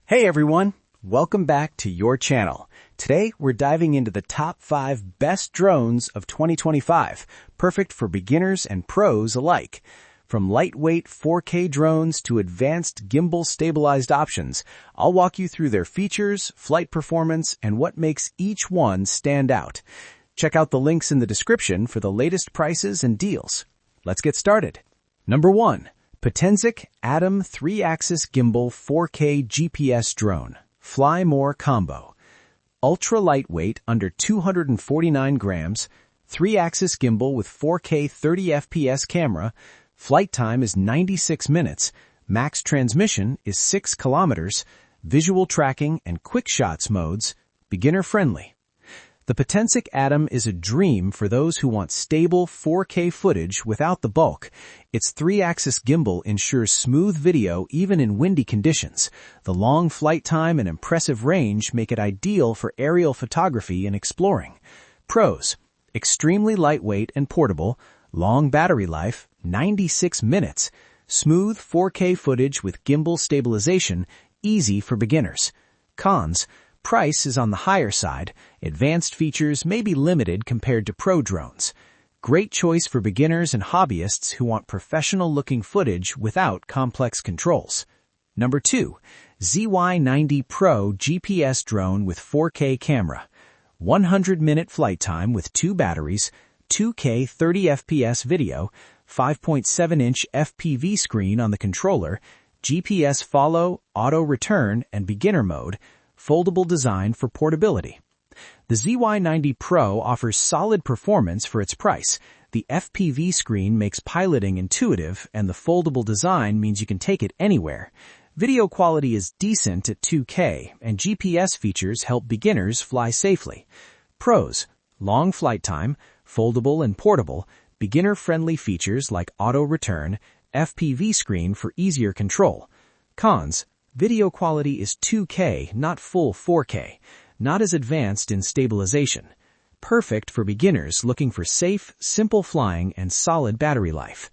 Hey everyone, welcome back to your channel. Today we're diving into the top 5 best drones of 2025, perfect for beginners and pros alike. From lightweight 4K drones to advanced gimbal stabilized options, I'll walk you through their features, flight performance, and what makes each one stand out. Check out the links in the description for the latest prices and deals. Let's get started. Number 1. Potensic Atom 3-Axis Gimbal 4K GPS Drone. Fly More Combo. Ultra lightweight, under 249 grams, 3-axis gimbal with 4K 30 FPS camera. Flight time is 96 minutes. Max transmission is 6 kilometers. Visual tracking and quick shots modes. Beginner friendly. The Potensic Atom is a dream for those who want stable 4K footage without the bulk. Its 3-axis gimbal ensures smooth video even in windy conditions. The long flight time and impressive range make it ideal for aerial photography and exploring. Pros: extremely lightweight and portable, long battery life, 96 minutes, smooth 4K footage with gimbal stabilization, easy for beginners. Cons: price is on the higher side. Advanced features may be limited compared to pro drones. Great choice for beginners and hobbyists who want professional-looking footage without complex controls. Number 2. ZY90 PRO GPS Drone with 4K camera. 100-minute flight time with 2 batteries, 2K 30 FPS video, 5.7-inch FPV screen on the controller, GPS follow, auto return, and beginner mode. Foldable design for portability. The ZY90 Pro offers solid performance for its price. The FPV screen makes piloting intuitive, and the foldable design means you can take it anywhere. Video quality is decent at 2K, and GPS features help beginners fly safely. Pros: long flight time, foldable and portable, beginner-friendly features like auto return, FPV screen for easier control. Cons: video quality is 2K, not full 4K, not as advanced in stabilization. Perfect for beginners looking for safe, simple flying and solid battery life.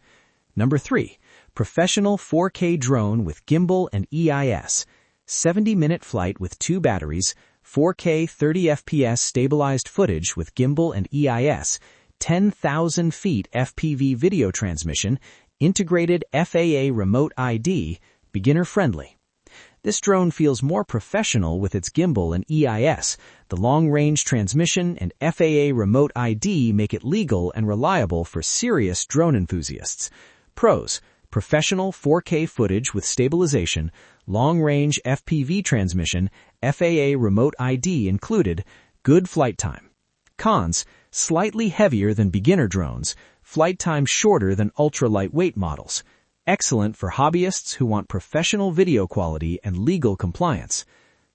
Number 3. Professional 4K Drone with Gimbal and EIS. 70-minute flight with 2 batteries, 4K 30 FPS stabilized footage with Gimbal and EIS, 10,000 feet FPV video transmission, integrated FAA remote ID, beginner friendly. This drone feels more professional with its gimbal and EIS. The long-range transmission and FAA remote ID make it legal and reliable for serious drone enthusiasts. Pros: professional 4K footage with stabilization, long-range FPV transmission, FAA remote ID included, good flight time. Cons: slightly heavier than beginner drones, flight time shorter than ultra-lightweight models. Excellent for hobbyists who want professional video quality and legal compliance.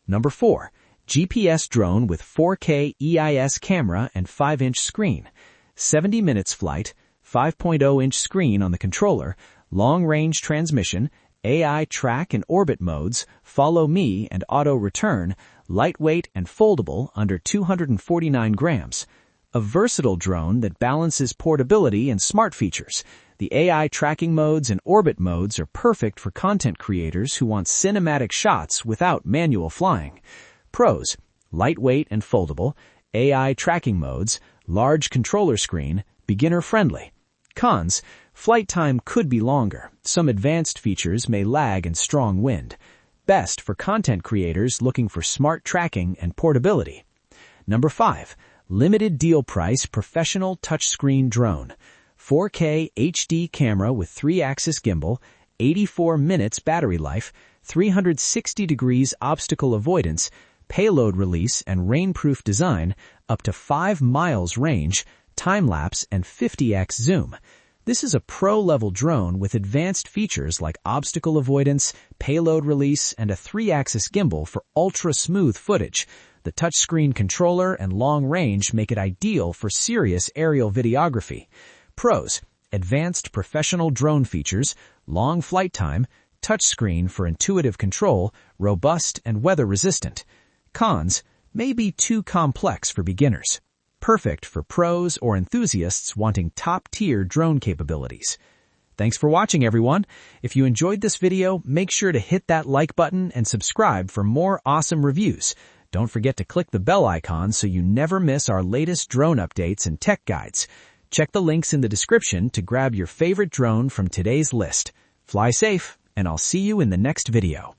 Number 4. GPS Drone with 4K EIS camera and 5-inch screen. 70 minutes flight, 5.0-inch screen on the controller, long-range transmission, AI track and orbit modes, follow me and auto return, lightweight and foldable, under 249 grams. A versatile drone that balances portability and smart features. The AI tracking modes and orbit modes are perfect for content creators who want cinematic shots without manual flying. Pros: lightweight and foldable, AI tracking modes, large controller screen, beginner friendly. Cons: flight time could be longer. Some advanced features may lag in strong wind. Best for content creators looking for smart tracking and portability. Number 5. Limited deal price professional touchscreen drone. 4K HD camera with 3-axis gimbal, 84 minutes battery life, 360 degrees obstacle avoidance, payload release and rainproof design, up to 5 miles range, time-lapse and 50x zoom. This is a pro-level drone with advanced features like obstacle avoidance, payload release, and a 3-axis gimbal for ultra-smooth footage. The touchscreen controller and long range make it ideal for serious aerial videography. Pros: advanced professional drone features, long flight time, touchscreen for intuitive control, robust and weather-resistant. Cons: may be too complex for beginners. Perfect for pros or enthusiasts wanting top-tier drone capabilities. Thanks for watching, everyone. If you enjoyed this video, make sure to hit that like button and subscribe for more awesome reviews. Don't forget to click the bell icon so you never miss our latest drone updates and tech guides. Check the links in the description to grab your favorite drone from today's list. Fly safe, and I'll see you in the next video.